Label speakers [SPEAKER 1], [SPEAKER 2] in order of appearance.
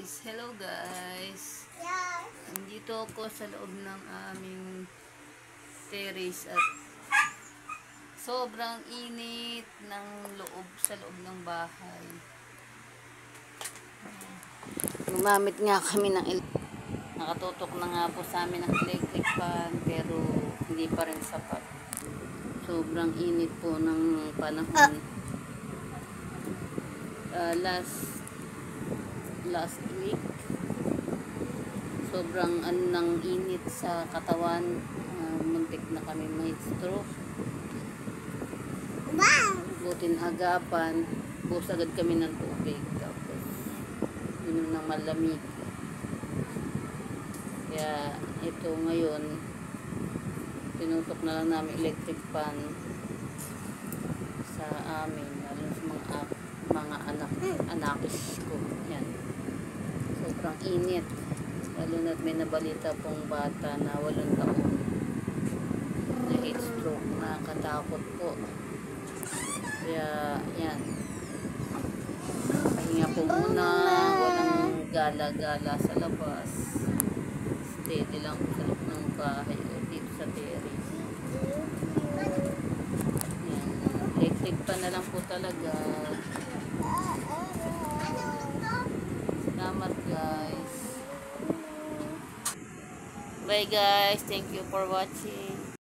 [SPEAKER 1] guys, hello guys. Nandito ako sa loob ng aming terrace at sobrang init ng loob sa loob ng bahay. Gumamit nga kami ng nakatutok na nga po sa amin ng electric fan pero hindi pa rin sapat. Sobrang init po ng panahon. Last week sobrang ng init sa katawan, muntik na kami may stroke. Butin agapan, buhos agad kami ng tubig tapos yun ng malamig. Kaya ito ngayon tinutok na lang namin electric fan sa amin, lalo sa mga anakis ko. Yan, sobrang init, lalo na't may nabalita pong bata na 8 taon na heat stroke. Nakakatakot po. Kaya yan, pahinga po muna, walang gala-gala sa labas, steady lang sa loob ng bahay o dito sa terrace. Yan, electric pa na lang po talaga. Salamat guys. Bye guys. Thank you for watching.